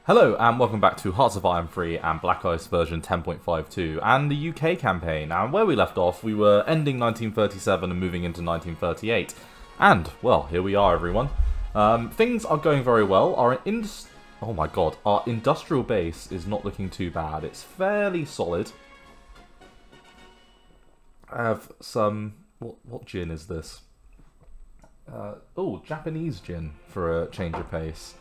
Hello and welcome back to Hearts of Iron 3 and Black Ice version 10.52 and the UK campaign. And where we left off, we were ending 1937 and moving into 1938. And, well, here we are everyone. Things are going very well. Our industrial base is not looking too bad. It's fairly solid. I have some... What gin is this? Japanese gin for a change of pace.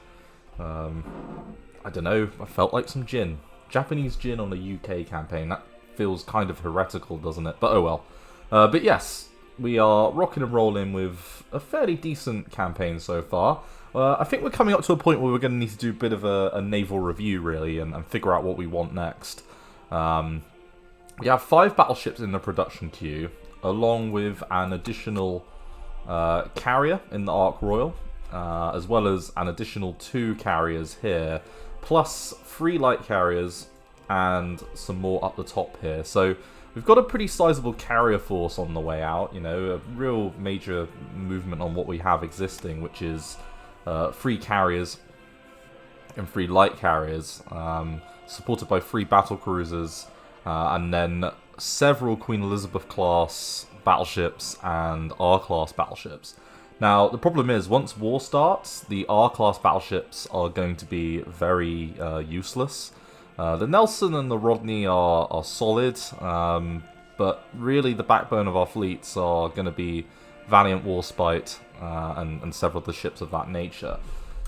I don't know, I felt like some gin. Japanese gin on the UK campaign, that feels kind of heretical, doesn't it? But oh well. But yes, we are rocking and rolling with a fairly decent campaign so far. I think we're coming up to a point where we're going to need to do a bit of a naval review, really, and figure out what we want next. We have 5 battleships in the production queue, along with an additional carrier in the Ark Royal, as well as an additional 2 carriers here, plus 3 light carriers and some more up the top here. So we've got a pretty sizable carrier force on the way out, you know, a real major movement on what we have existing, which is 3 carriers and 3 light carriers, supported by 3 battle cruisers, and then several Queen Elizabeth class battleships and R-class battleships. Now, the problem is, once war starts, the R-class battleships are going to be very useless. The Nelson and the Rodney are solid, but really the backbone of our fleets are going to be Valiant, Warspite, and several of the ships of that nature.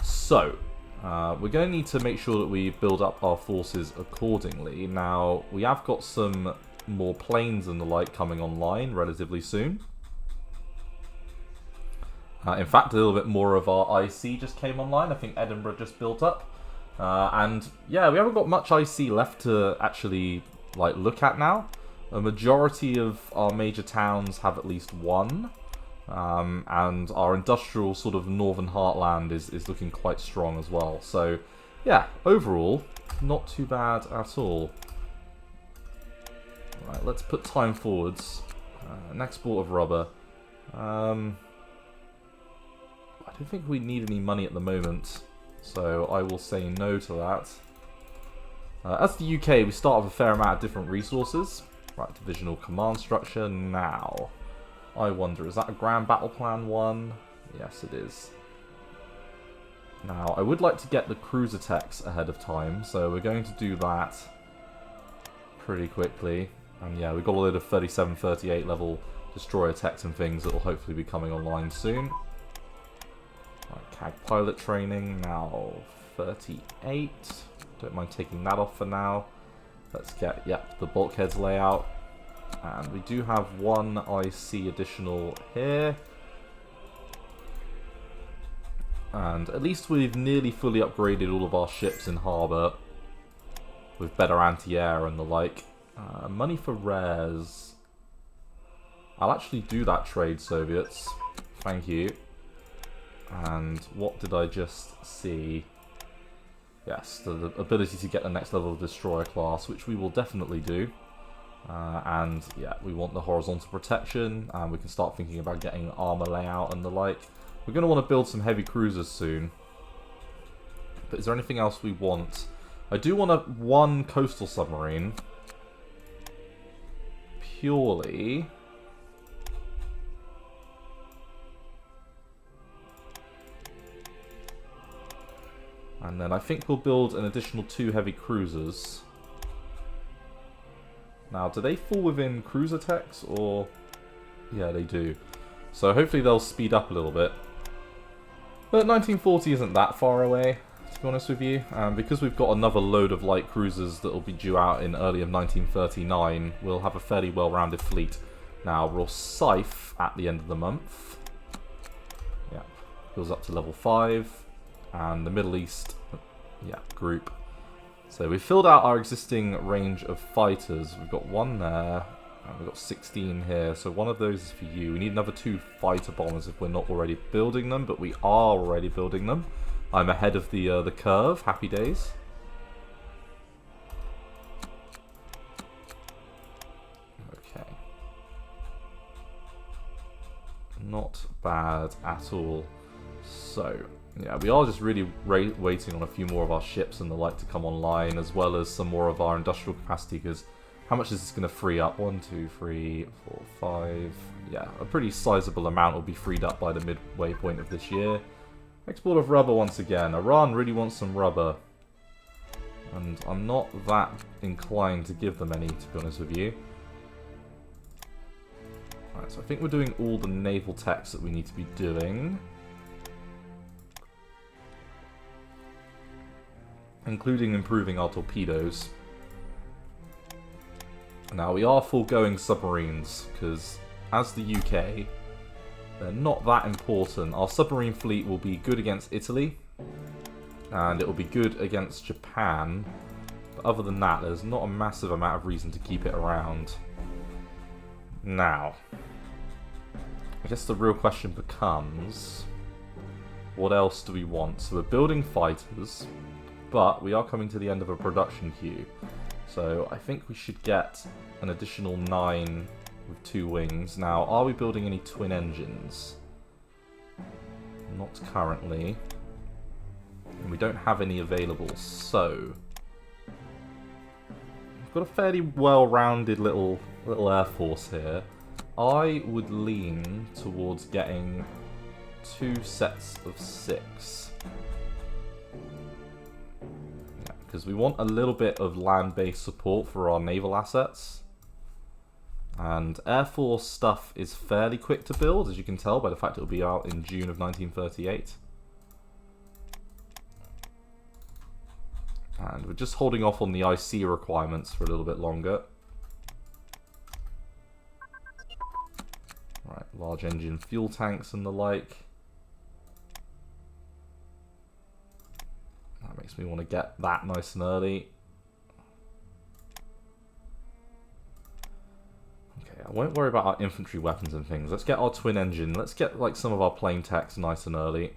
So, we're going to need to make sure that we build up our forces accordingly. Now, we have got some more planes and the like coming online relatively soon. In fact, a little bit more of our IC just came online. I think Edinburgh just built up. And yeah, we haven't got much IC left to actually look at now. A majority of our major towns have at least 1. And our industrial sort of northern heartland is looking quite strong as well. So yeah, overall, not too bad at all. Right, let's put time forwards. An export of rubber. I don't think we need any money at the moment, so I will say no to that. As the UK, we start with a fair amount of different resources. Right, divisional command structure. Now, I wonder, is that a Grand Battle Plan 1? Yes, it is. Now, I would like to get the cruiser techs ahead of time, so we're going to do that pretty quickly. And yeah, we've got a load of 37, 38 level destroyer techs and things that will hopefully be coming online soon. CAG pilot training, now 38. Don't mind taking that off for now. Let's get, the bulkheads layout. And we do have 1 IC additional here. And at least we've nearly fully upgraded all of our ships in harbour with better anti-air and the like. Money for rares. I'll actually do that trade, Soviets. Thank you. And what did I just see? Yes, the ability to get the next level of destroyer class, which we will definitely do. And yeah, we want the horizontal protection, and we can start thinking about getting armor layout and the like. We're going to want to build some heavy cruisers soon. But is there anything else we want? I do want 1 coastal submarine. Purely... And then I think we'll build an additional 2 heavy cruisers. Now, do they fall within cruiser techs, or... Yeah, they do. So hopefully they'll speed up a little bit. But 1940 isn't that far away, to be honest with you. Because we've got another load of light cruisers that will be due out in early of 1939, we'll have a fairly well-rounded fleet. Now, Rosyth at the end of the month. Yeah, goes up to level 5. And the Middle East, group. So we filled out our existing range of fighters. We've got 1 there, and we've got 16 here. So one of those is for you. We need another 2 fighter bombers if we're not already building them, but we are already building them. I'm ahead of the curve. Happy days. Okay. Not bad at all. So... Yeah, we are just really waiting on a few more of our ships and the like to come online, as well as some more of our industrial capacity, because how much is this going to free up? 1, 2, 3, 4, 5... Yeah, a pretty sizable amount will be freed up by the midway point of this year. Export of rubber once again. Iran really wants some rubber. And I'm not that inclined to give them any, to be honest with you. Alright, so I think we're doing all the naval techs that we need to be doing. Including improving our torpedoes. Now, we are foregoing submarines, because as the UK, they're not that important. Our submarine fleet will be good against Italy, and it will be good against Japan. But other than that, there's not a massive amount of reason to keep it around. Now, I guess the real question becomes, what else do we want? So we're building fighters, but we are coming to the end of a production queue. So I think we should get an additional 9 with 2 wings. Now, are we building any twin engines? Not currently. And we don't have any available, so we've got a fairly well-rounded little air force here. I would lean towards getting 2 sets of 6. Because we want a little bit of land-based support for our naval assets. And Air Force stuff is fairly quick to build, as you can tell by the fact it will be out in June of 1938. And we're just holding off on the IC requirements for a little bit longer. Right, large engine fuel tanks and the like. That makes me want to get that nice and early. Okay, I won't worry about our infantry weapons and things. Let's get our twin engine. Let's get like some of our plane techs nice and early.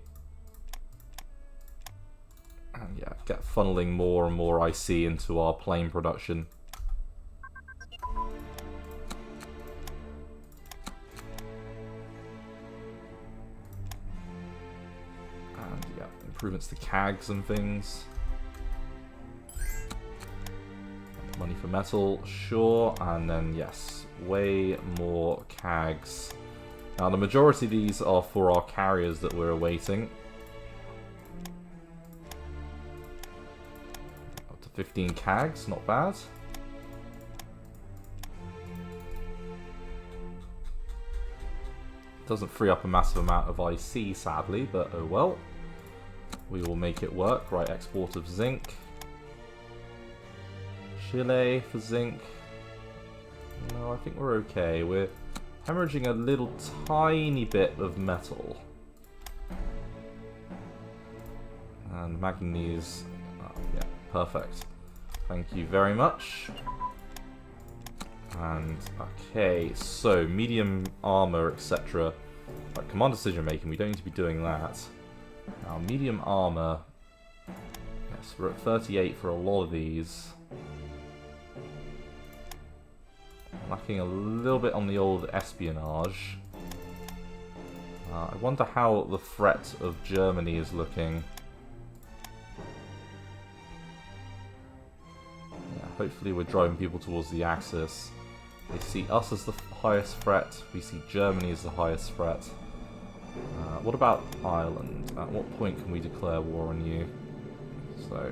And yeah, get funneling more and more IC into our plane production. And yeah, improvements to CAGs and things. Money for metal, sure. And then yes, way more CAGs. Now the majority of these are for our carriers that we're awaiting. 15 CAGs, not bad. Doesn't free up a massive amount of IC, sadly, but oh well. We will make it work. Right, export of zinc. Chile for zinc. No, I think we're okay. We're hemorrhaging a little tiny bit of metal. And manganese. Oh, yeah, perfect. Thank you very much. And, okay, so medium armor, etc. Right, command decision making, we don't need to be doing that. Now, medium armor. Yes, we're at 38 for a lot of these. Lacking a little bit on the old espionage. I wonder how the threat of Germany is looking. Hopefully we're driving people towards the Axis. They see us as the highest threat. We see Germany as the highest threat. What about Ireland? At what point can we declare war on you? So,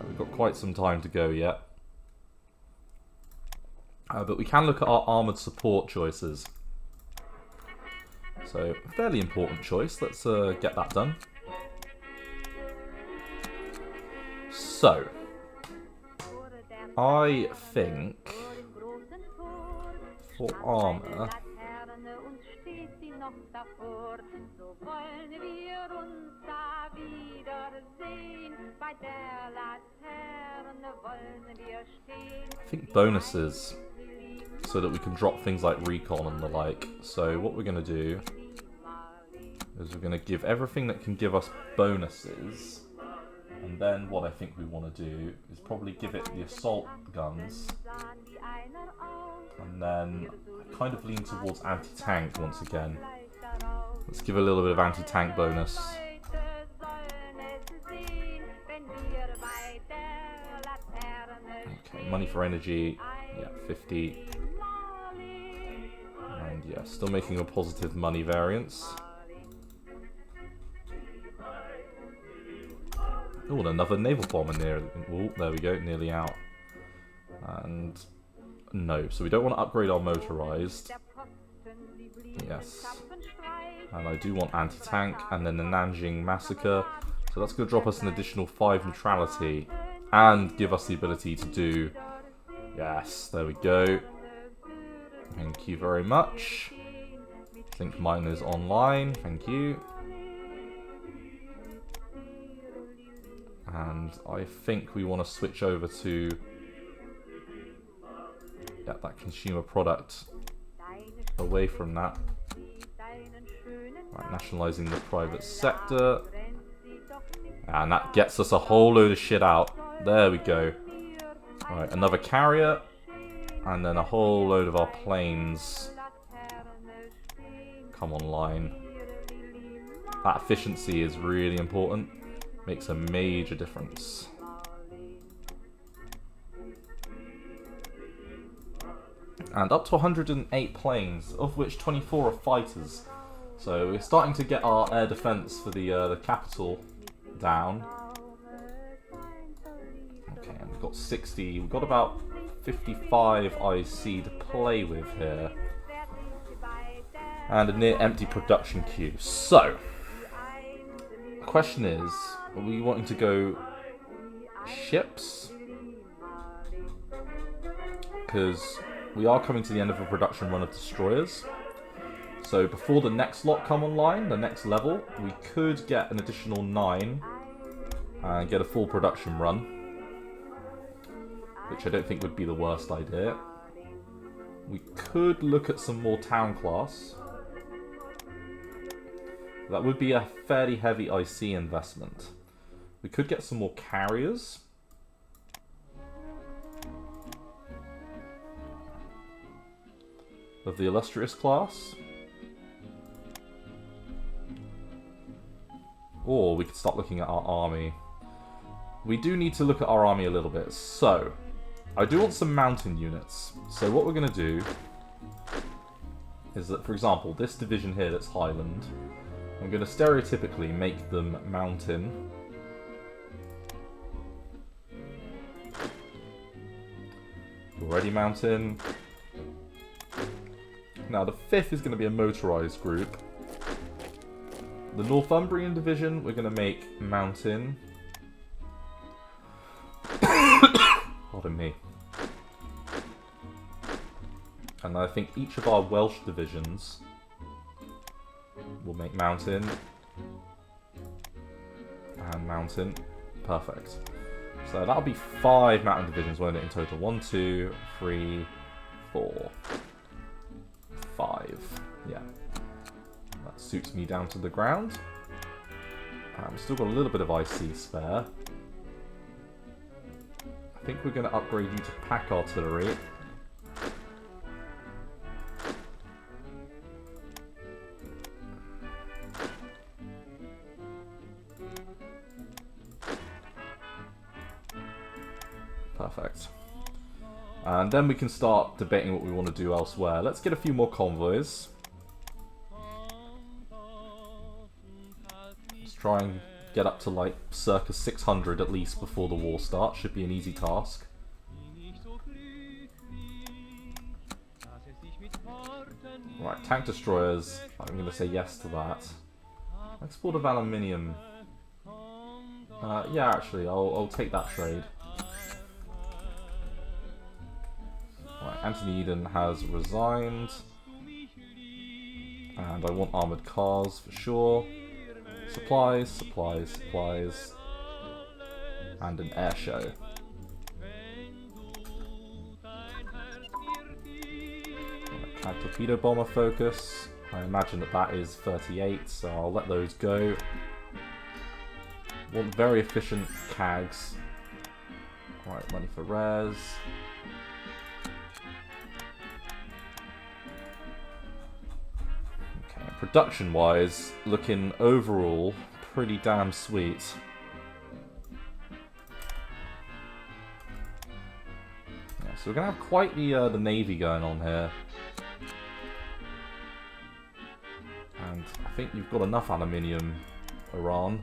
we've got quite some time to go yet. But we can look at our armoured support choices. So, fairly important choice. Let's get that done. So, I think for armor, I think bonuses, so that we can drop things like recon and the like. So what we're going to do is we're going to give everything that can give us bonuses. And then what I think we want to do is probably give it the assault guns. And then kind of lean towards anti-tank once again. Let's give a little bit of anti-tank bonus. Okay, money for energy. Yeah, 50. And yeah, still making a positive money variance. Oh, and another naval bomber near. Oh, there we go, nearly out. And no, so we don't want to upgrade our motorized. Yes. And I do want anti-tank, and then the Nanjing Massacre. So that's going to drop us an additional 5 neutrality, and give us the ability to do... Yes, there we go. Thank you very much. Think mine is online, thank you. And I think we want to switch over to... Yeah, that consumer product. Away from that. Right, nationalising the private sector. And that gets us a whole load of shit out. There we go. Right, another carrier. And then a whole load of our planes come online. That efficiency is really important. Makes a major difference. And up to 108 planes, of which 24 are fighters. So we're starting to get our air defense for the capital down. Okay, and we've got 60. We've got about 55 IC to play with here. And a near empty production queue. So, the question is, are we wanting to go ships? Because we are coming to the end of a production run of destroyers. So before the next lot come online, the next level, we could get an additional 9 and get a full production run, which I don't think would be the worst idea. We could look at some more town class. That would be a fairly heavy IC investment. We could get some more carriers. Of the illustrious class. Or we could start looking at our army. We do need to look at our army a little bit. So, I do want some mountain units. So what we're going to do is that, for example, this division here that's Highland, I'm going to stereotypically make them mountain. Already mountain. Now the 5th is going to be a motorized group. The Northumbrian division we're going to make mountain. Pardon me. And I think each of our Welsh divisions will make mountain. And mountain. Perfect. So that'll be 5 mountain divisions, won't it, in total? 1, 2, 3, 4, 5. Yeah. That suits me down to the ground. Still got a little bit of IC spare. I think we're going to upgrade you to pack artillery. Perfect. And then we can start debating what we want to do elsewhere. Let's get a few more convoys. Let's try and get up to like circa 600 at least before the war starts. Should be an easy task. Right, tank destroyers. I'm going to say yes to that. Export of aluminium. Yeah, actually, I'll take that trade. Right, Anthony Eden has resigned. And I want armoured cars for sure. Supplies, supplies, supplies. And an air show. Right, torpedo bomber focus. I imagine that that is 38, so I'll let those go. Want very efficient CAGs. Right, money for rares. Production-wise, looking overall pretty damn sweet. So we're going to have quite the navy going on here. And I think you've got enough aluminium, Iran.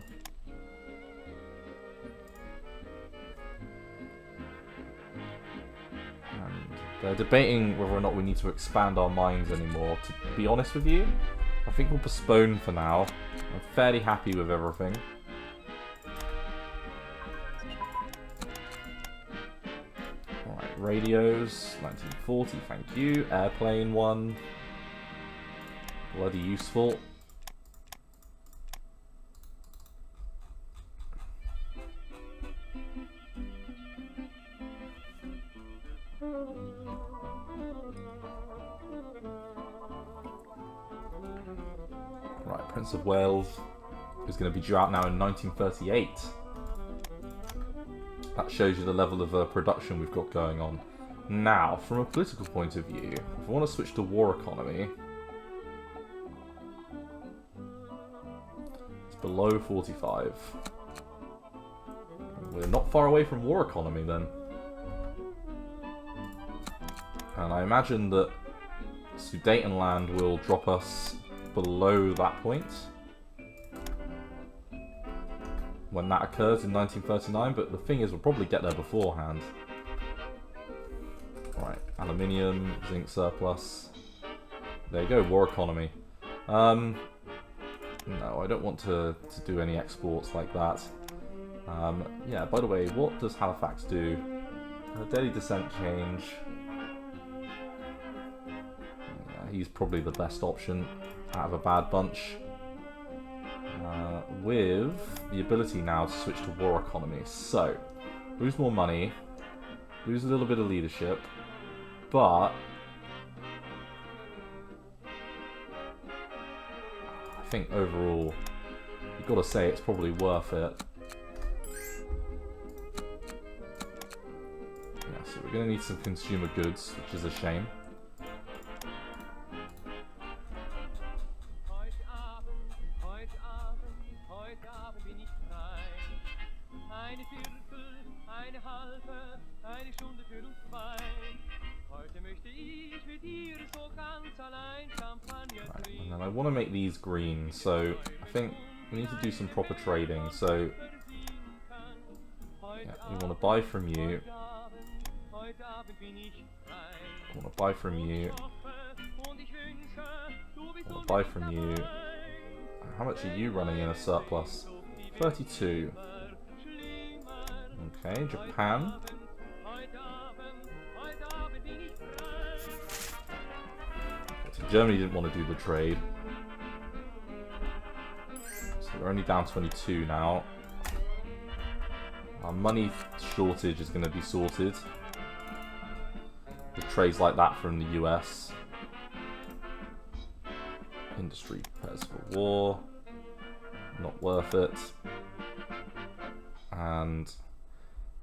And they're debating whether or not we need to expand our mines anymore. To be honest with you, I think we'll postpone for now. I'm fairly happy with everything. Alright, radios, 1940, thank you. Airplane 1. Bloody useful. Right, Prince of Wales is going to be due out now in 1938. That shows you the level of production we've got going on. Now, from a political point of view, if I want to switch to war economy, it's below 45. We're not far away from war economy then. And I imagine that Sudetenland will drop us below that point when that occurs in 1939, but the thing is we'll probably get there beforehand. Right, aluminium, zinc surplus. There you go, war economy. No, I don't want to do any exports like that. Yeah, by the way, what does Halifax do? Daily descent change. Yeah, he's probably the best option out of a bad bunch. With the ability now to switch to war economy. So, lose more money, lose a little bit of leadership, but I think overall, you've got to say it's probably worth it. Yeah, so we're going to need some consumer goods, which is a shame. And then I want to make these green, so I think we need to do some proper trading. So yeah, we want to buy from you. I want to buy from you. I want to buy from you. How much are you running in a surplus? 32. Okay, Japan. So Germany didn't want to do the trade. So we're only down 22 now. Our money shortage is going to be sorted with trades like that from the US. Industry prepares for war. Not worth it. And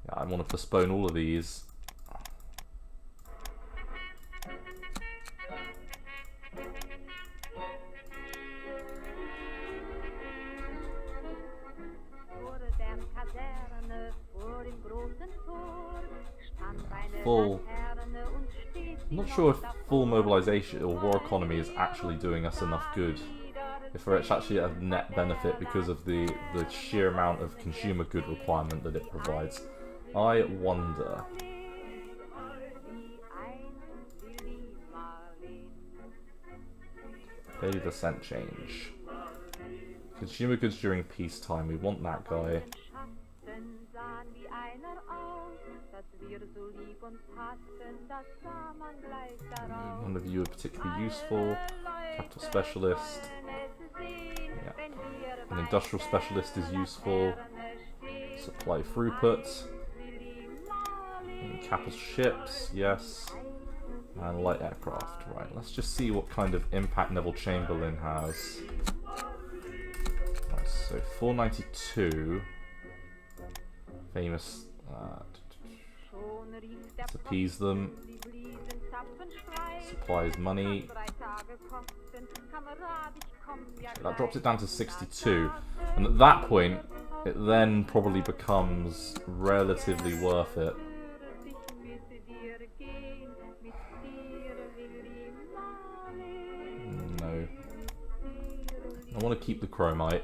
yeah, I want to postpone all of these. Full. I'm not sure if full mobilization or war economy is actually doing us enough good. If it's actually a net benefit because of the sheer amount of consumer good requirement that it provides. I wonder. Daily descent change. Consumer goods during peacetime. We want that guy. None of you are particularly useful. Capital specialist. Yeah. An industrial specialist is useful. Supply throughput. And capital ships, yes. And light aircraft. Right, let's just see what kind of impact Neville Chamberlain has. Right, so 492. Famous. Let's appease them. Supplies money. Okay, that drops it down to 62. And at that point, it then probably becomes relatively worth it. want to keep the chromite.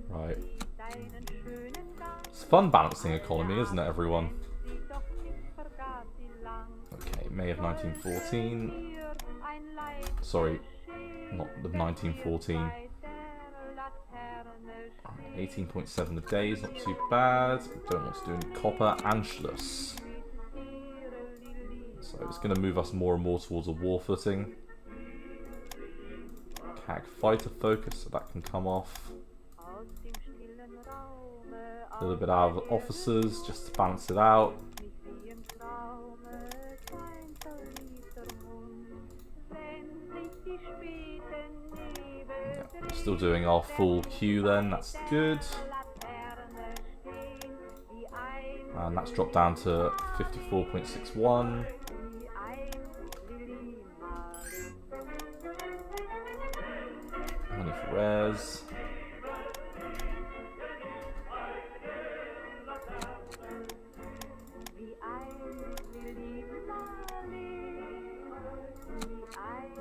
Right. It's fun balancing economy, isn't it, everyone? Okay, May of 1914. Sorry, not the 1914. 18.7 a day is not too bad. Don't want to do any copper. Anschluss. So it's going to move us more and more towards a war footing. CAG fighter focus, so that can come off. A little bit out of officers, just to balance it out. Yeah, we're still doing our full queue then, that's good. And that's dropped down to 54.61. Money for rares.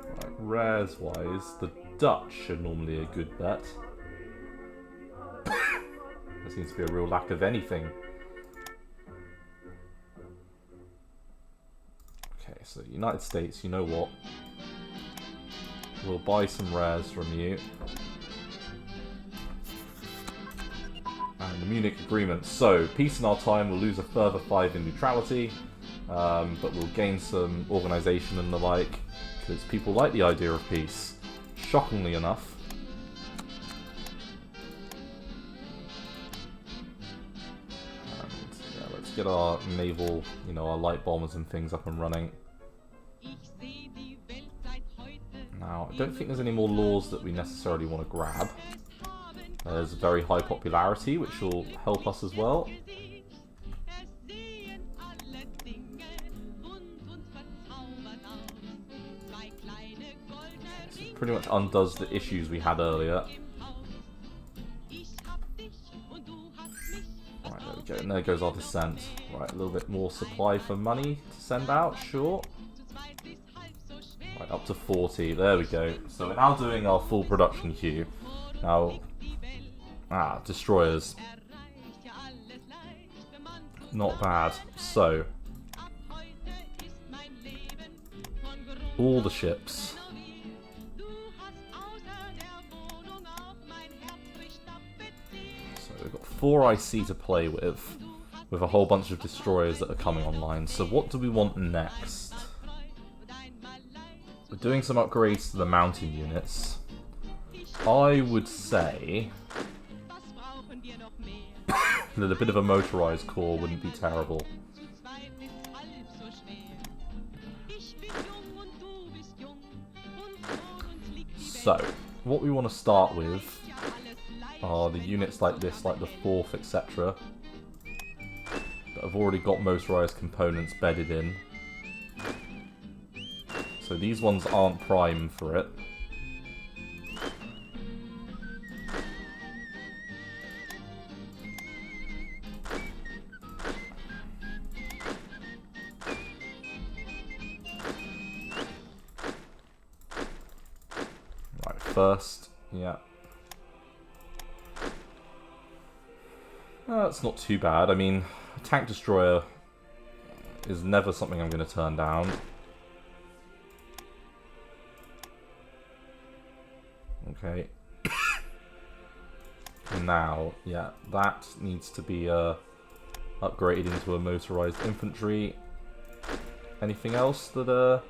Right, rares wise, the Dutch are normally a good bet. There seems to be a real lack of anything. Okay, so United States, you know what? We'll buy some rares from you. And the Munich Agreement. So, peace in our time, we'll lose a further 5 in neutrality. But we'll gain some organisation and the like. Because people like the idea of peace. Shockingly enough. And yeah, let's get our naval, you know, our light bombers and things up and running. Now, I don't think there's any more laws that we necessarily want to grab. There's very high popularity, which will help us as well. So it pretty much undoes the issues we had earlier. Right, there we go. And there goes our descent. Right, a little bit more supply for money to send out, sure. Right, up to 40. There we go. So we're now doing our full production queue. Now, destroyers. Not bad. So, all the ships. So we've got 4 IC to play with a whole bunch of destroyers that are coming online. So what do we want next? We're doing some upgrades to the mountain units. I would say that a bit of a motorized core wouldn't be terrible. So, what we want to start with are the units like this, like the 4th, etc. that have already got motorized components bedded in. So these ones aren't prime for it. Right, first, yeah. That's not too bad. I mean, a tank destroyer is never something I'm going to turn down. Okay. Now, yeah, that needs to be upgraded into a motorized infantry. Anything else that oh,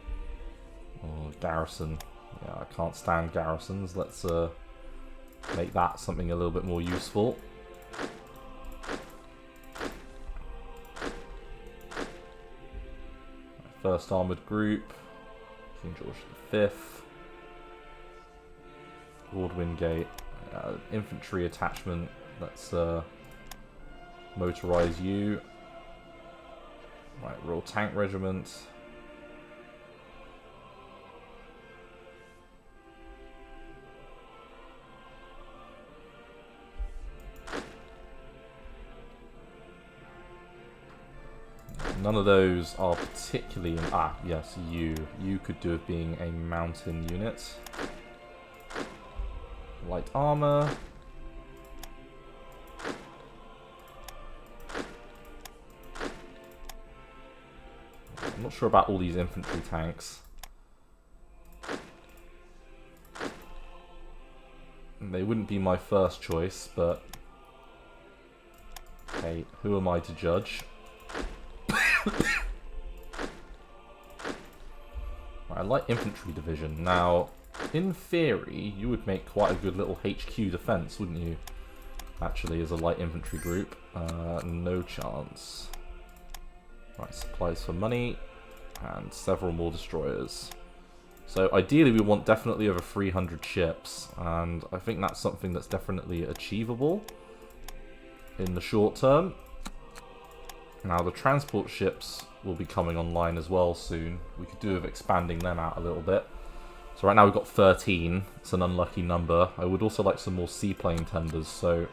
garrison. Yeah, I can't stand garrisons. Let's make that something a little bit more useful. First Armoured Group, King George V. Lord Wingate, infantry attachment, let's motorize you. Right, Royal Tank Regiment. None of those are particularly... Ah, yes, you. You could do with being a mountain unit. Light armor. I'm not sure about all these infantry tanks. They wouldn't be my first choice, but... Hey, who am I to judge? Right, I like infantry division. Now, in theory, you would make quite a good little HQ defense, wouldn't you? Actually, as a light infantry group. No chance. Right, supplies for money, and several more destroyers. So ideally we want definitely over 300 ships, and I think that's something that's definitely achievable in the short term. Now the transport ships will be coming online as well soon. We could do with expanding them out a little bit. So right now we've got 13, it's an unlucky number. I would also like some more seaplane tenders, so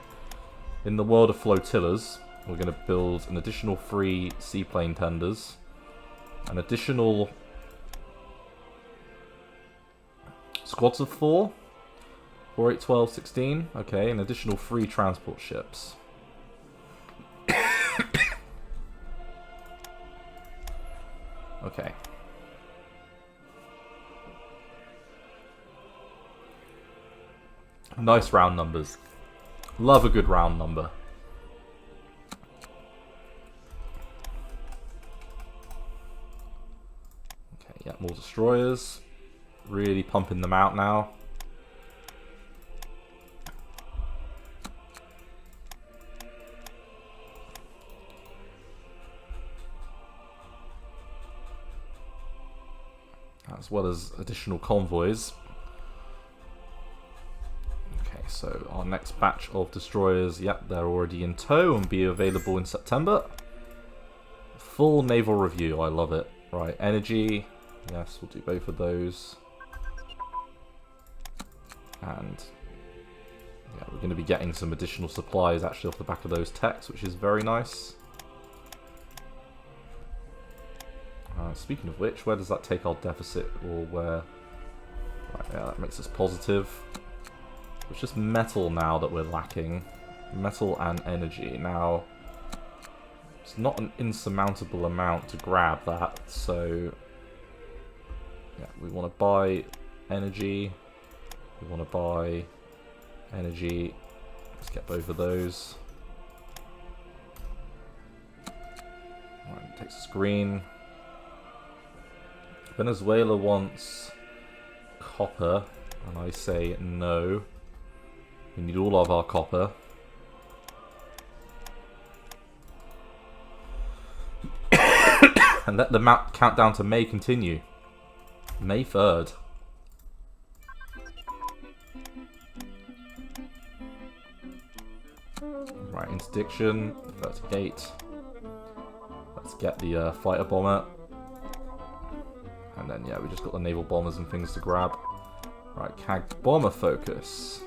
in the world of flotillas, we're going to build an additional 3 seaplane tenders, an additional squads of 4, 4, 8, 12, 16, okay, an additional 3 transport ships. Okay. Nice round numbers. Love a good round number. Okay, yeah, more destroyers. Really pumping them out now. As well as additional convoys. Okay, so our next batch of destroyers, yep, they're already in tow and be available in September. Full naval review, I love it. Right, energy, yes, we'll do both of those. And yeah, we're going to be getting some additional supplies actually off the back of those techs, which is very nice. Speaking of which, where does that take our deficit, or where? Right, yeah, that makes us positive. It's just metal now that we're lacking. Metal and energy. Now, it's not an insurmountable amount to grab that, so yeah, we want to buy energy. We want to buy energy. Let's get both of those. Right, takes a screen. Venezuela wants copper, and I say no. We need all of our copper. And let the countdown to May continue. May 3rd. Right, interdiction, 38. Let's get the fighter bomber. And then, yeah, we just got the naval bombers and things to grab. Right, CAG bomber focus.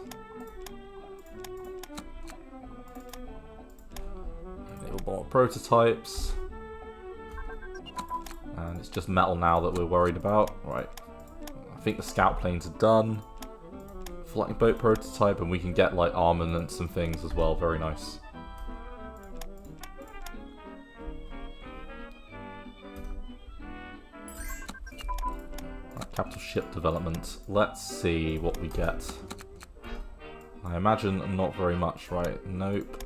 Naval bomber prototypes. And it's just metal now that we're worried about. Right, I think the scout planes are done. Flying boat prototype, and we can get like armaments and things as well. Very nice. Capital ship development. Let's see what we get. I imagine not very much, right? Nope.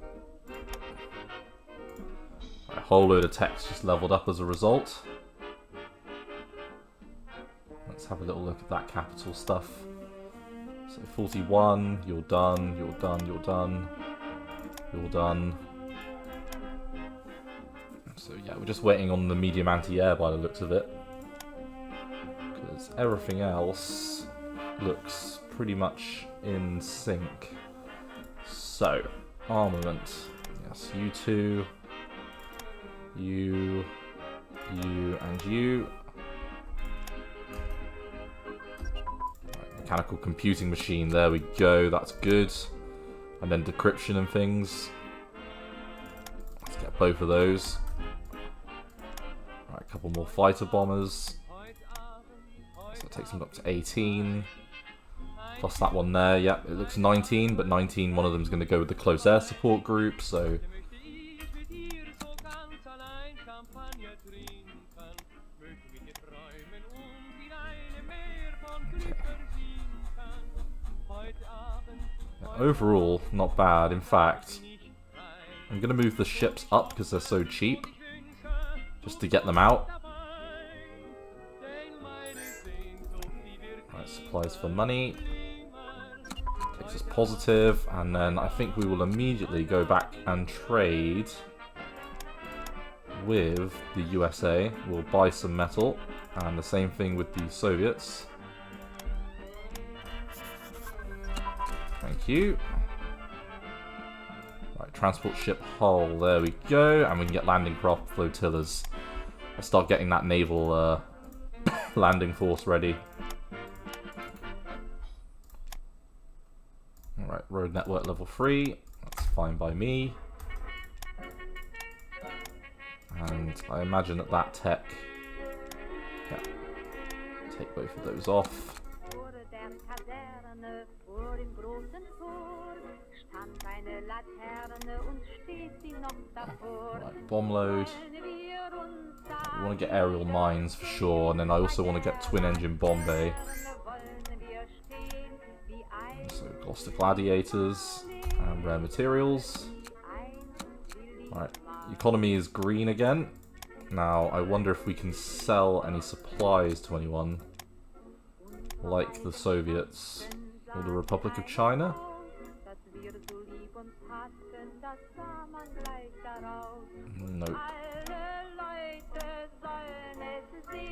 Right, a whole load of text just leveled up as a result. Let's have a little look at that capital stuff. So 41, you're done, you're done, you're done, you're done. So yeah, we're just waiting on the medium anti-air by the looks of it. Everything else looks pretty much in sync. So, armament. Yes, you two, you, and you. Right, mechanical computing machine, there we go, that's good. And then decryption and things. Let's get both of those. Right, a couple more fighter bombers. So it takes them up to 18. Plus that one there, yep, it looks 19, but 19, one of them's going to go with the close air support group, so... Okay. Yeah, overall, not bad. In fact, I'm going to move the ships up because they're so cheap, just to get them out. Right, supplies for money. Takes us positive, and then I think we will immediately go back and trade with the USA. We'll buy some metal, and the same thing with the Soviets. Thank you. Right, transport ship hull, there we go, and we can get landing craft flotillas. Let's start getting that naval landing force ready. Alright, road network level 3, that's fine by me. And I imagine that that tech, yeah, take both of those off. Right, bomb load. We want to get aerial mines for sure, and then I also want to get twin engine bomb bay. So Gloucester Gladiators and rare materials. Right, economy is green again. Now I wonder if we can sell any supplies to anyone, like the Soviets or the Republic of China. Nope.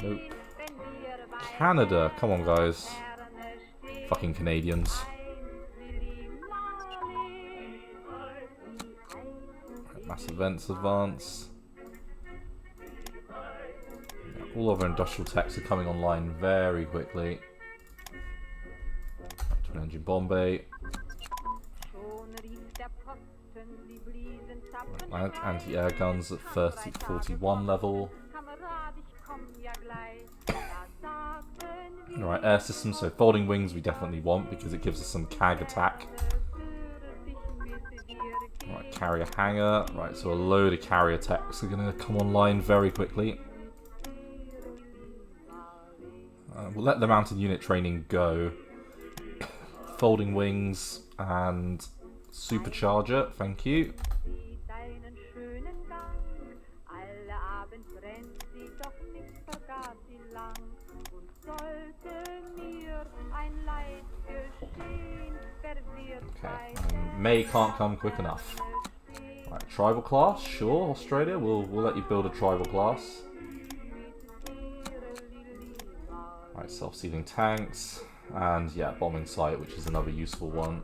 Nope. Canada, come on guys. Fucking Canadians. Right, mass events advance. Yeah, all of our industrial techs are coming online very quickly. Twin engine bomb bay. Anti-air guns at 41 level. Alright, air systems, so folding wings we definitely want because it gives us some CAG attack. Right, carrier hangar. Right, so a load of carrier techs are going to come online very quickly. We'll let the mounted unit training go. Folding wings and supercharger, thank you. Okay, May can't come quick enough. Right, tribal class, sure, Australia, we'll let you build a tribal class. Right, self-sealing tanks, and yeah, bombing site, which is another useful one.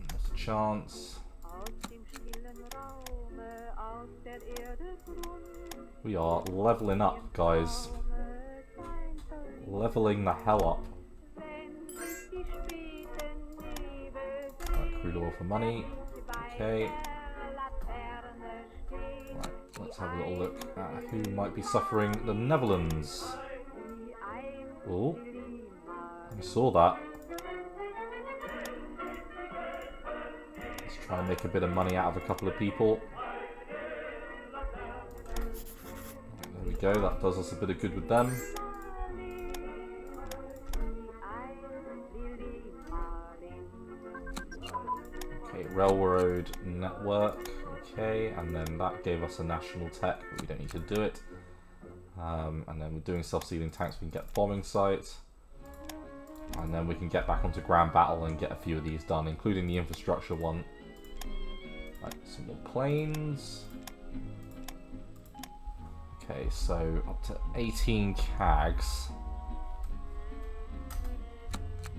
There's a chance. We are leveling up, guys. Leveling the hell up. Right, crude oil for money. Okay. Right, let's have a little look at who might be suffering. The Netherlands. Oh, I saw that. Let's try and make a bit of money out of a couple of people. There we go, that does us a bit of good with them. Okay, railroad network. Okay, and then that gave us a national tech, but we don't need to do it. And then we're doing self-sealing tanks, we can get bombing sites. And then we can get back onto ground battle and get a few of these done, including the infrastructure one. Right, some more planes. Okay, so up to 18 CAGs.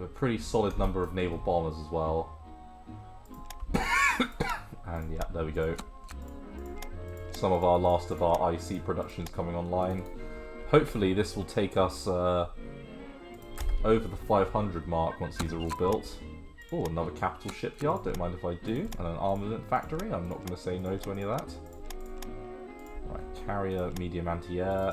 A pretty solid number of naval bombers as well. And yeah, there we go. Some of our last of our IC productions coming online. Hopefully this will take us over the 500 mark once these are all built. Oh, another capital shipyard, don't mind if I do. And an armament factory, I'm not going to say no to any of that. Right, carrier, medium anti-air.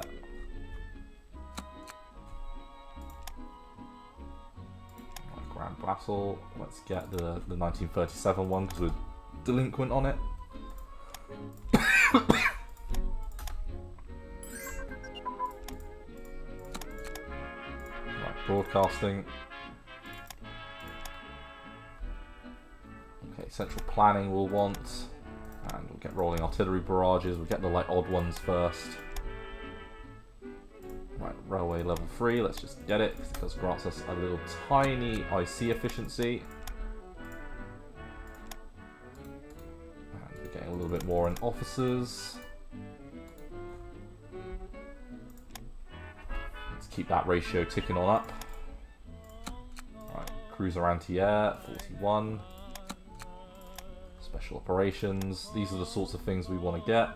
Right, Grand Battle. Let's get the 1937 one because we're delinquent on it. Right, broadcasting. Okay, central planning we'll want. And we'll get rolling artillery barrages. We'll get the like odd ones first. Right, railway level 3. Let's just get it. It does grant us a little tiny IC efficiency. And we're getting a little bit more in officers. Let's keep that ratio ticking on up. Right, cruiser anti-air 41. Special operations. These are the sorts of things we want to get.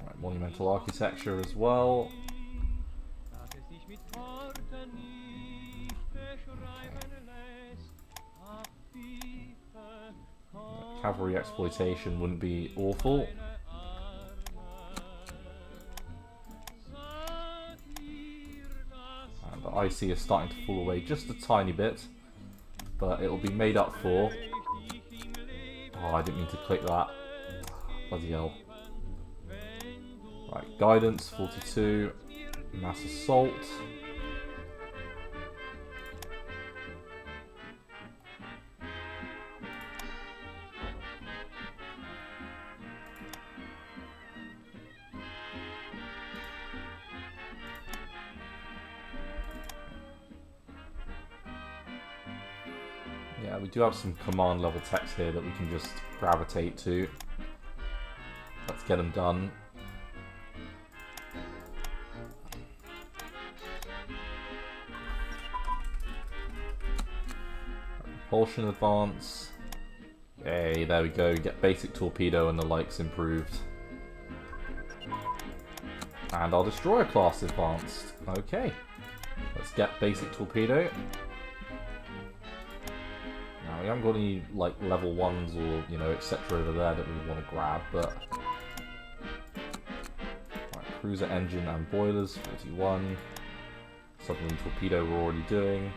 Alright, monumental architecture as well. Okay. Cavalry exploitation wouldn't be awful. The IC is starting to fall away just a tiny bit, but it'll be made up for. Oh, I didn't mean to click that. Bloody hell. Right, guidance 42, mass assault. Yeah, we do have some command level text here that we can just gravitate to. Let's get them done. Propulsion advance. Hey, there we go. Get basic torpedo and the likes improved. And our destroyer class advanced. Okay. Let's get basic torpedo. Now, we haven't got any like level 1s or, you know, etc. over there that we want to grab, but... Right, cruiser engine and boilers, 41. Submarine torpedo we're already doing.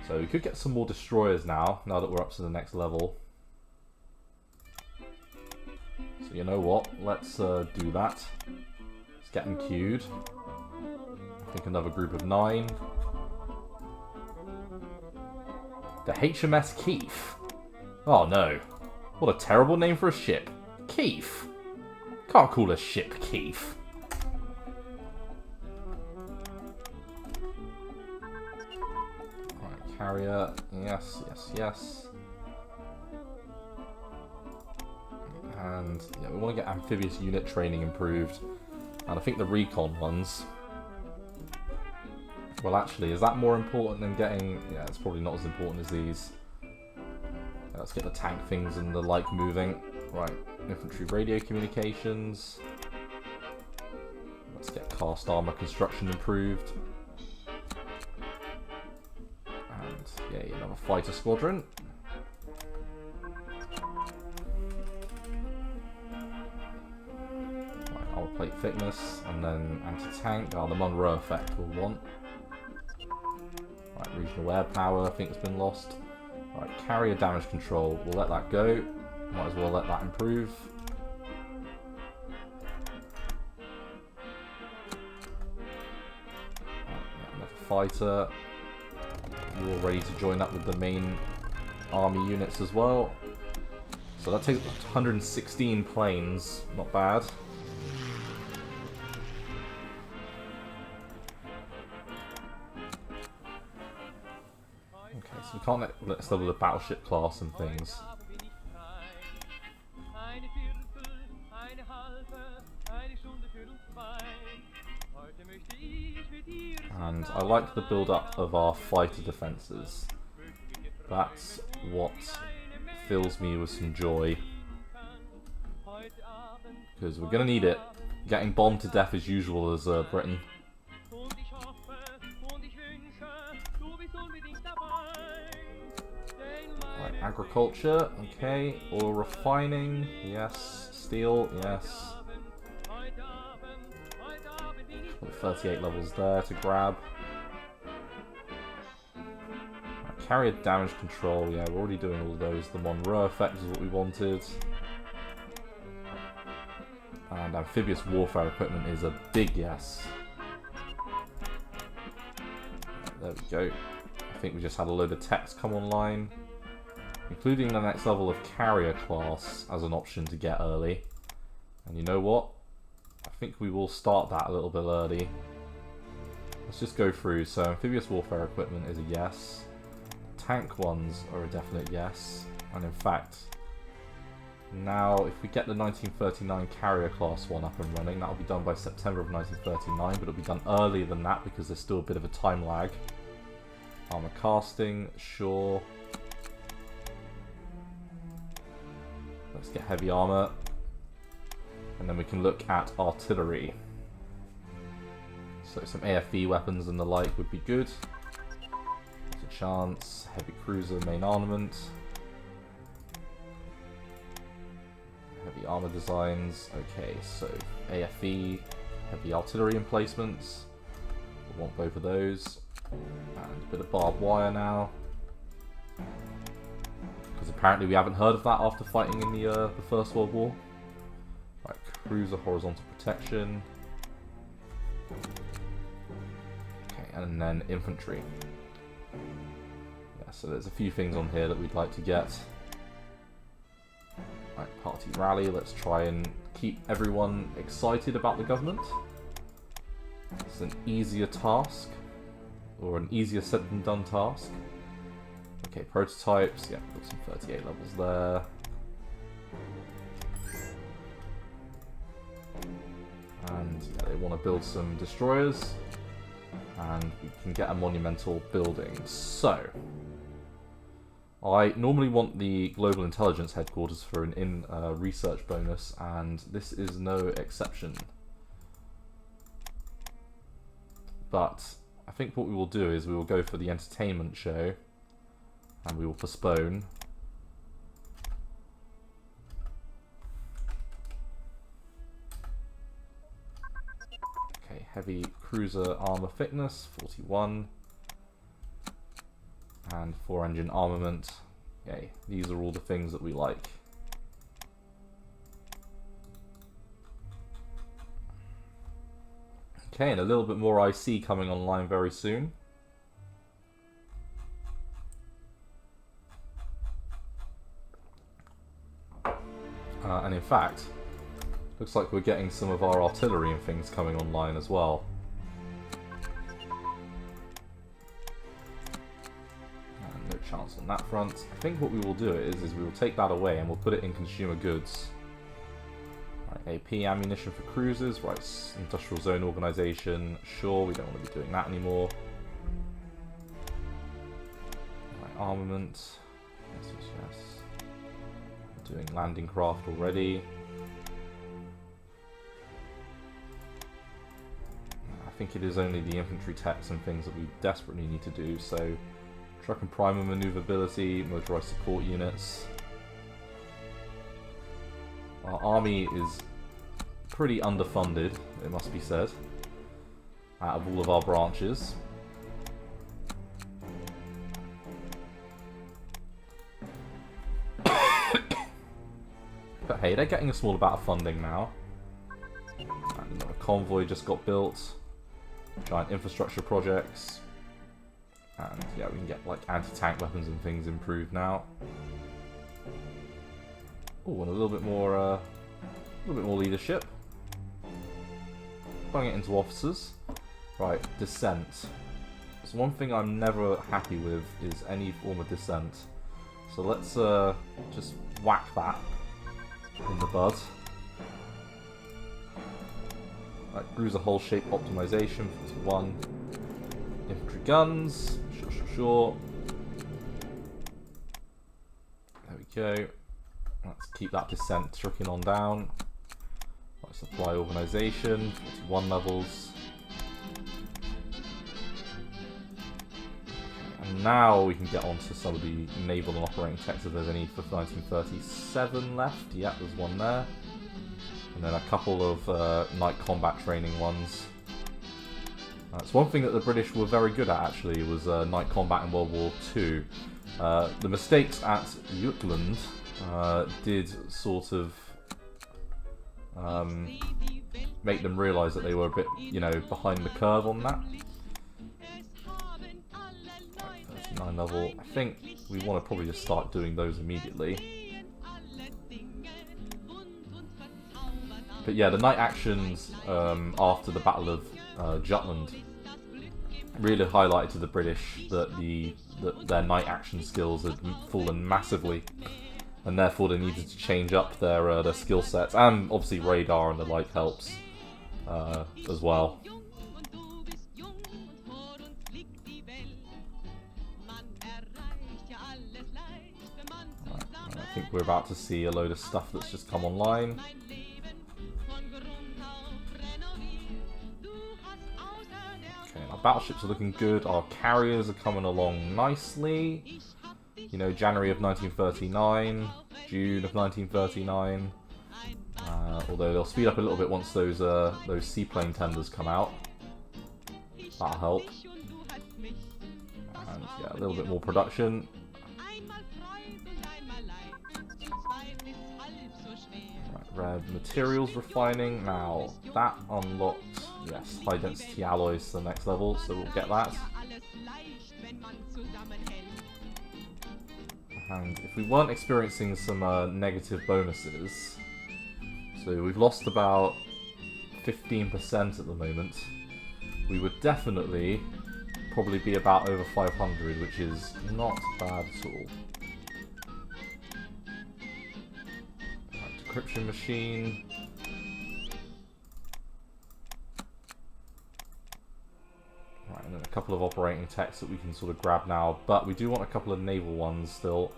So we could get some more destroyers now that we're up to the next level. So you know what, let's do that. Let's get them queued. I think another group of 9. The HMS Keith. Oh no. What a terrible name for a ship. Keith. Can't call a ship Keith. Right, carrier. Yes, yes, yes. And yeah, we want to get amphibious unit training improved. And I think the recon ones... Well, actually, is that more important than getting... Yeah, it's probably not as important as these. Let's get the tank things and the like moving. Right, infantry radio communications. Let's get cast armor construction improved. And, yay, another fighter squadron. Right, armor plate thickness, and then anti-tank. Oh, the Monroe effect we'll want. Right, regional air power, I think it's been lost. Right, carrier damage control, we'll let that go. Might as well let that improve. Right, another fighter. You're all ready to join up with the main army units as well. So that takes 116 planes, not bad. We can't let's level the battleship class and things. And I like the build-up of our fighter defences. That's what fills me with some joy. Because we're going to need it. Getting bombed to death as usual as Britain. Agriculture, okay. Oil refining, yes. Steel, yes. 38 levels there to grab. Right, carrier damage control, yeah, we're already doing all of those. The Monroe effect is what we wanted. And amphibious warfare equipment is a big yes. There we go. I think we just had a load of techs come online, including the next level of carrier class as an option to get early. And you know what? I think we will start that a little bit early. Let's just go through. So amphibious warfare equipment is a yes. Tank ones are a definite yes. And in fact, now if we get the 1939 carrier class one up and running, that'll be done by September of 1939, but it'll be done earlier than that because there's still a bit of a time lag. Armor casting, sure. Let's get heavy armor. And then we can look at artillery. So some AFV weapons and the like would be good. There's a chance. Heavy cruiser, main armament. Heavy armor designs. Okay, so AFV, heavy artillery emplacements. We want both of those. And a bit of barbed wire now. Because apparently we haven't heard of that after fighting in the First World War. Right, cruiser horizontal protection. Okay, and then infantry. Yeah, so there's a few things on here that we'd like to get. Right, party rally. Let's try and keep everyone excited about the government. It's an easier task. Or an easier said than done task. Okay, prototypes. Yeah, got some 38 levels there. And yeah, they want to build some destroyers. And we can get a monumental building. So, I normally want the Global Intelligence Headquarters for an research bonus, and this is no exception. But I think what we will do is we will go for the entertainment show, and we will postpone. Okay, heavy cruiser armor thickness, 41. And 4-engine armament. Yay, these are all the things that we like. Okay, and a little bit more IC coming online very soon. And in fact, looks like we're getting some of our artillery and things coming online as well. And no chance on that front. I think what we will do is we will take that away and we'll put it in consumer goods. Right, AP ammunition for cruisers, right, industrial zone organization, sure, we don't want to be doing that anymore. Right, armament, yes, yes, yes. Doing landing craft already. I think it is only the infantry techs and things that we desperately need to do, so truck and primer maneuverability, motorized support units. Our army is pretty underfunded, it must be said, out of all of our branches. But hey, they're getting a small amount of funding now. And another convoy just got built. Giant infrastructure projects. And yeah, we can get like anti-tank weapons and things improved now. Oh, and a little bit more leadership. Putting it into officers. Right, dissent. So one thing I'm never happy with is any form of dissent. So let's just whack that in the bud. Right, cruiser hull shape optimization, 41. Infantry guns, sure. There we go. Let's keep that descent trucking on down. Right, supply organization, 41 levels. And now we can get on to some of the naval and operating techs if there's any for 1937 left. Yeah, there's one there. And then a couple of night combat training ones. That's one thing that the British were very good at, actually, was night combat in World War II. The mistakes at Jutland did sort of make them realise that they were a bit, you know, behind the curve on that. 39 level. I think we want to probably just start doing those immediately. But yeah, the night actions after the Battle of Jutland really highlighted to the British that their night action skills had fallen massively, and therefore they needed to change up their skill sets, and obviously radar and the like helps as well. I think we're about to see a load of stuff that's just come online. Okay, our battleships are looking good. Our carriers are coming along nicely. You know, January of 1939, June of 1939. Although they'll speed up a little bit once those seaplane tenders come out. That'll help. And yeah, a little bit more production. Red materials refining. Now that unlocked, yes, high density alloys to the next level, so we'll get that. And if we weren't experiencing some negative bonuses, so we've lost about 15% at the moment, we would definitely probably be about over 500, which is not bad at all. Decryption machine. Right, and then a couple of operating techs that we can sort of grab now, but we do want a couple of naval ones still.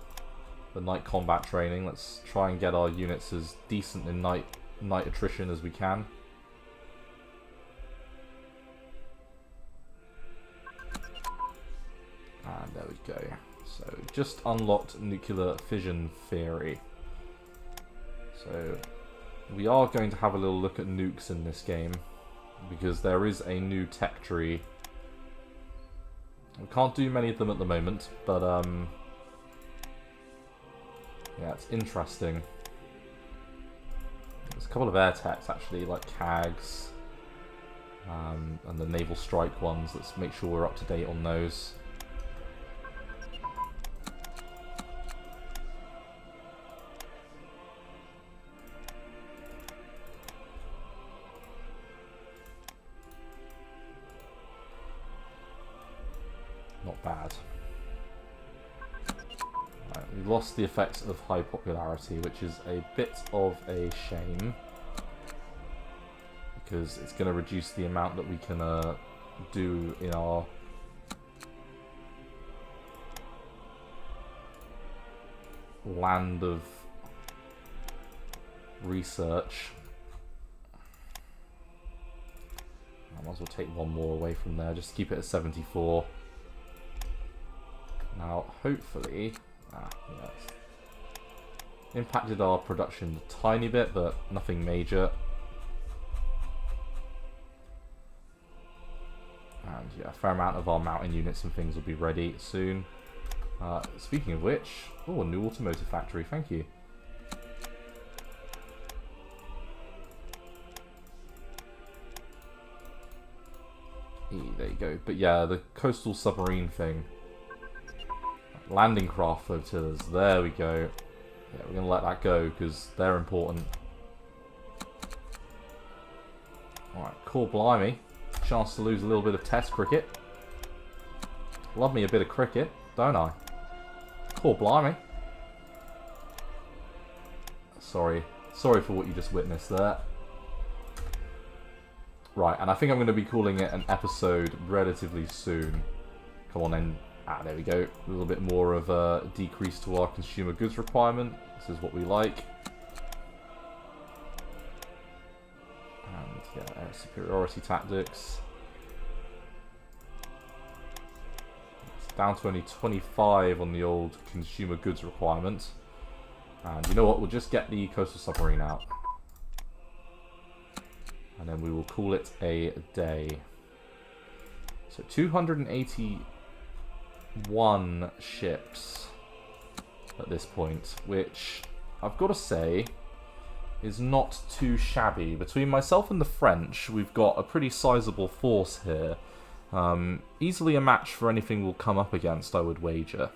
The night combat training. Let's try and get our units as decent in night attrition as we can. And there we go. So just unlocked nuclear fission theory. So we are going to have a little look at nukes in this game, because there is a new tech tree. We can't do many of them at the moment, but yeah, it's interesting. There's a couple of air techs actually, like CAGs, and the naval strike ones. Let's make sure we're up to date on those. Not bad. Right, we lost the effects of high popularity, which is a bit of a shame, because it's going to reduce the amount that we can do in our land of research. I might as well take one more away from there, just to keep it at 74. Now, hopefully, yeah, it's impacted our production a tiny bit, but nothing major. And yeah, a fair amount of our mountain units and things will be ready soon. Speaking of which, oh, a new automotive factory, thank you. There you go. But yeah, the coastal submarine thing. Landing craft flotillas, there we go. Yeah, we're going to let that go because they're important. Alright, cool, blimey. Chance to lose a little bit of test cricket. Love me a bit of cricket, don't I? Cool, blimey. Sorry for what you just witnessed there. Right, and I think I'm going to be calling it an episode relatively soon. Come on then. Ah, there we go. A little bit more of a decrease to our consumer goods requirement. This is what we like. And yeah, air superiority tactics. Let's Down to only 25 on the old consumer goods requirement. And you know what? We'll just get the coastal submarine out. And then we will call it a day. So 281 ships at this point, which I've got to say is not too shabby. Between myself and the French, we've got a pretty sizable force here. Easily a match for anything we'll come up against, I would wager.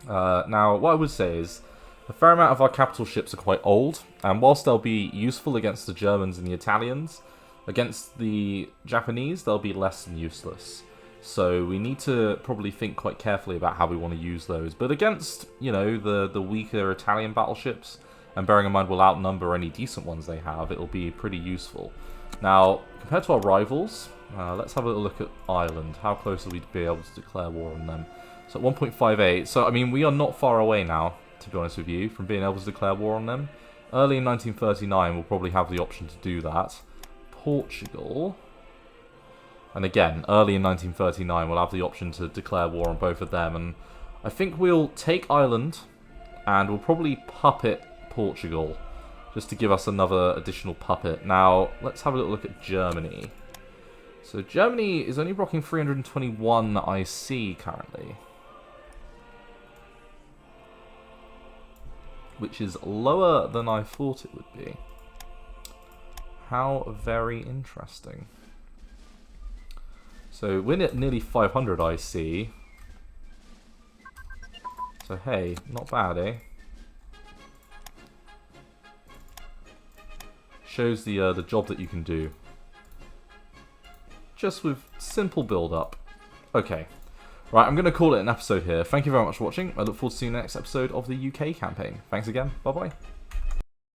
Now, what I would say is, a fair amount of our capital ships are quite old, and whilst they'll be useful against the Germans and the Italians, against the Japanese, they'll be less than useless. So we need to probably think quite carefully about how we want to use those. But against, you know, the weaker Italian battleships, and bearing in mind we'll outnumber any decent ones they have, it'll be pretty useful. Now, compared to our rivals, let's have a little look at Ireland. How close are we to be able to declare war on them? So at 1.58, so I mean we are not far away now, to be honest with you, from being able to declare war on them. Early in 1939 we'll probably have the option to do that. Portugal, and again, early in 1939 we'll have the option to declare war on both of them, and I think we'll take Ireland, and we'll probably puppet Portugal, just to give us another additional puppet. Now, let's have a little look at Germany. So Germany is only rocking 321 IC currently, which is lower than I thought it would be. How very interesting. So we're at nearly 500 IC. So hey, not bad, eh? Shows the job that you can do. Just with simple build-up. Okay. Right, I'm going to call it an episode here. Thank you very much for watching. I look forward to seeing you in the next episode of the UK campaign. Thanks again. Bye-bye.